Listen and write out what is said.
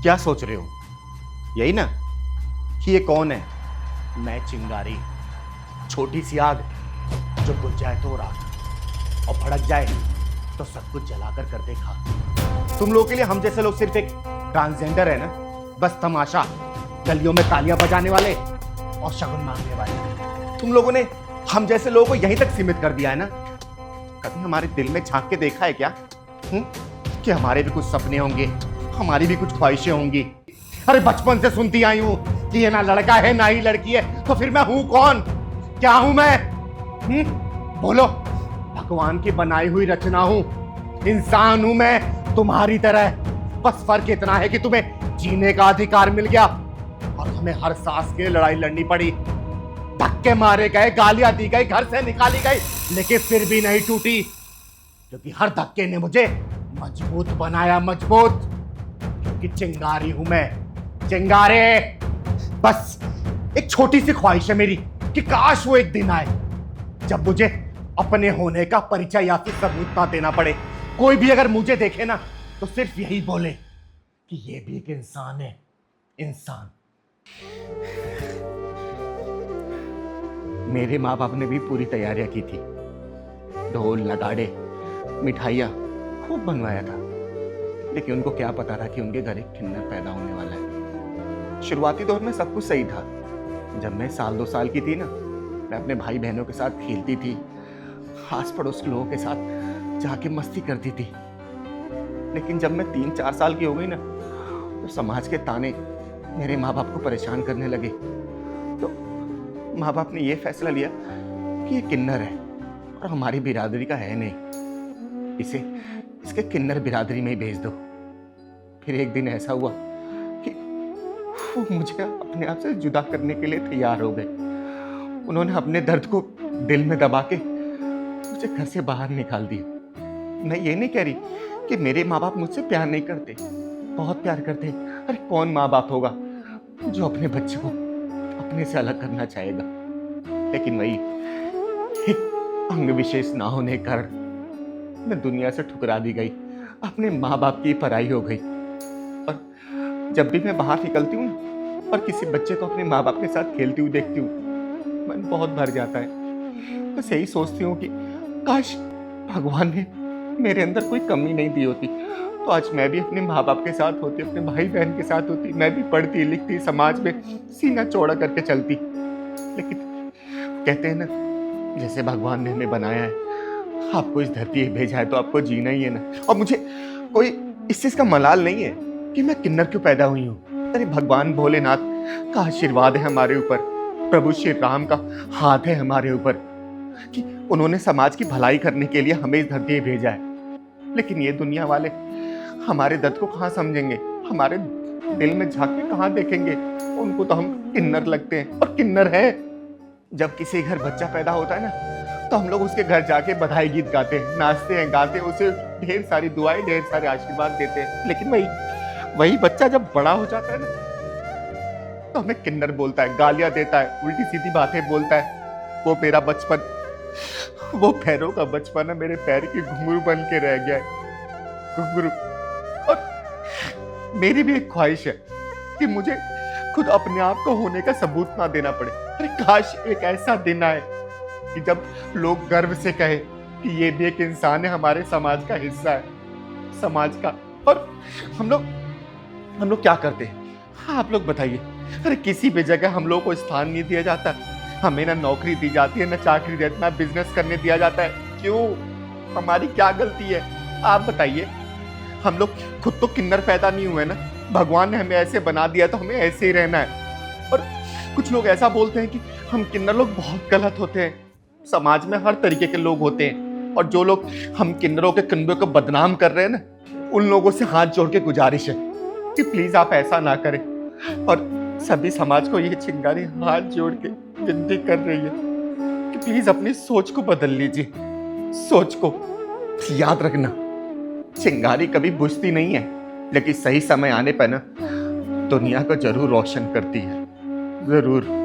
क्या सोच रहे हो? यही ना कि ये कौन है? मैं चिंगारी, छोटी सी आग जो बुझ जाए तो राख और भड़क जाए तो सब कुछ जलाकर कर देखा। तुम लोगों के लिए हम जैसे लोग सिर्फ एक ट्रांसजेंडर है ना, बस तमाशा, गलियों में तालियां बजाने वाले और शगुन मांगने वाले। तुम लोगों ने हम जैसे लोगों को यहीं तक सीमित कर दिया है ना। कभी हमारे दिल में झांक के देखा है क्या कि हमारे भी कुछ सपने होंगे, हमारी भी कुछ ख्वाहिशें होंगी? अरे बचपन से सुनती आई हूं कि ये ना लड़का है ना ही लड़की है, तो फिर मैं हूं कौन? क्या हूं मैं? बोलो। भगवान की बनाई हुई रचना हूं, इंसान हूं मैं तुम्हारी तरह। बस फर्क इतना है कि तुम्हें जीने का अधिकार मिल गया और हमें हर सांस के लिए लड़ाई लड़नी पड़ी। धक्के मारे गए, गालियां दी गई, घर से निकाली गई, लेकिन फिर भी नहीं टूटी, क्योंकि हर धक्के ने मुझे मजबूत बनाया, मजबूत। क्योंकि चिंगारी हूं मैं, चिंगारे। बस एक छोटी सी ख्वाहिश है मेरी कि काश वो एक दिन आए जब मुझे अपने होने का परिचय या फिर सबूत ना देना पड़े। कोई भी अगर मुझे देखे ना तो सिर्फ यही बोले कि ये भी एक इंसान है, इंसान। मेरे माँ बाप ने भी पूरी तैयारियां की थी, ढोल नगाड़े मिठाइयाँ खूब बनवाया था, लेकिन उनको क्या पता था कि उनके घर एक किन्नर पैदा होने वाला है। शुरुआती दौर में सब कुछ सही था। जब मैं 1-2 साल की थी ना, मैं अपने भाई बहनों के साथ खेलती थी, आस पड़ोस के लोगों के साथ जाके मस्ती करती थी। लेकिन जब मैं 3-4 साल की हो गई ना, तो समाज के ताने मेरे माँ बाप को परेशान करने लगे। तो माँ बाप ने यह फैसला लिया कि ये किन्नर है और हमारी बिरादरी का है नहीं, इसे इसके किन्नर बिरादरी में ही भेज दो। फिर एक दिन ऐसा हुआ कि वो मुझे अपने आप से जुदा करने के लिए तैयार हो गए। उन्होंने अपने दर्द को दिल में दबा के मुझे घर से बाहर निकाल दिया। मैं ये नहीं कह रही कि मेरे माँ बाप मुझसे प्यार नहीं करते, बहुत प्यार करते। अरे कौन माँ बाप होगा जो अपने बच्चे को अपने से अलग करना चाहेगा? लेकिन वही एक अंग विशेष ना होने के कारण मैं दुनिया से ठुकरा दी गई, अपने माँ बाप की पराई हो गई। और जब भी मैं बाहर निकलती हूँ और किसी बच्चे को अपने माँ बाप के साथ खेलती हुई देखती हूँ, मन बहुत भर जाता है। बस यही सोचती हूँ कि काश भगवान ने मेरे अंदर कोई कमी नहीं दी होती, तो आज मैं भी अपने माँ बाप के साथ होती, अपने भाई बहन के साथ होती, मैं भी पढ़ती लिखती, समाज में सीना चौड़ा करके चलती। लेकिन कहते हैं ना, जैसे भगवान ने हमें बनाया है, आपको इस धरती पे भेजा है तो आपको जीना ही है ना। और मुझे कोई इस चीज का मलाल नहीं है कि मैं किन्नर क्यों पैदा हुई हूँ। अरे भगवान भोलेनाथ का आशीर्वाद है हमारे ऊपर, प्रभु श्री राम का हाथ है हमारे ऊपर कि उन्होंने समाज की भलाई करने के लिए हमें इस धरती पे भेजा है। लेकिन ये दुनिया वाले हमारे दर्द को कहाँ समझेंगे, हमारे दिल में झांक के कहाँ देखेंगे? उनको तो हम किन्नर लगते हैं, और किन्नर है। जब किसी घर बच्चा पैदा होता है ना, तो हम लोग उसके घर जाके बधाई गीत गाते हैं, नाचते हैं, गाते हैं, उसे ढेर सारी दुआएं, ढेर सारे आशीर्वाद देते हैं। लेकिन वही बच्चा जब बड़ा हो जाता है ना, तो हमें किन्नर बोलता है, गालियां देता है, उल्टी सीधी बातें बोलता है। वो मेरा बचपन, वो पैरों का बचपन है, मेरे पैर की घुंघरू बन के रह गया है, घुंघरू। और मेरी भी एक ख्वाहिश है कि मुझे खुद अपने आप को होने का सबूत ना देना पड़े। अरे काश एक ऐसा दिन आए कि जब लोग गर्व से कहे कि ये भी एक इंसान है, हमारे समाज का हिस्सा है, समाज का। और हम लोग क्या करते हैं? हाँ, आप लोग बताइए। अरे किसी भी जगह हम लोग को स्थान नहीं दिया जाता, हमें ना नौकरी दी जाती है, ना चाकरी दी, ना बिजनेस करने दिया जाता है। क्यों? हमारी क्या गलती है? आप बताइए। हम लोग खुद तो किन्नर पैदा नहीं हुए ना, भगवान ने हमें ऐसे बना दिया तो हमें ऐसे ही रहना है। और कुछ लोग ऐसा बोलते हैं कि हम किन्नर लोग बहुत गलत होते हैं। समाज में हर तरीके के लोग होते हैं, और जो लोग हम किन्नरों के किन्नरों को बदनाम कर रहे हैं ना, उन लोगों से हाथ जोड़ के गुजारिश है कि प्लीज आप ऐसा ना करें। और सभी समाज को ये चिंगारी हाथ जोड़ के विनती कर रही है कि प्लीज अपनी सोच को बदल लीजिए। सोच को याद रखना, चिंगारी कभी बुझती नहीं है, लेकिन सही समय आने पर ना दुनिया को जरूर रोशन करती है, जरूर।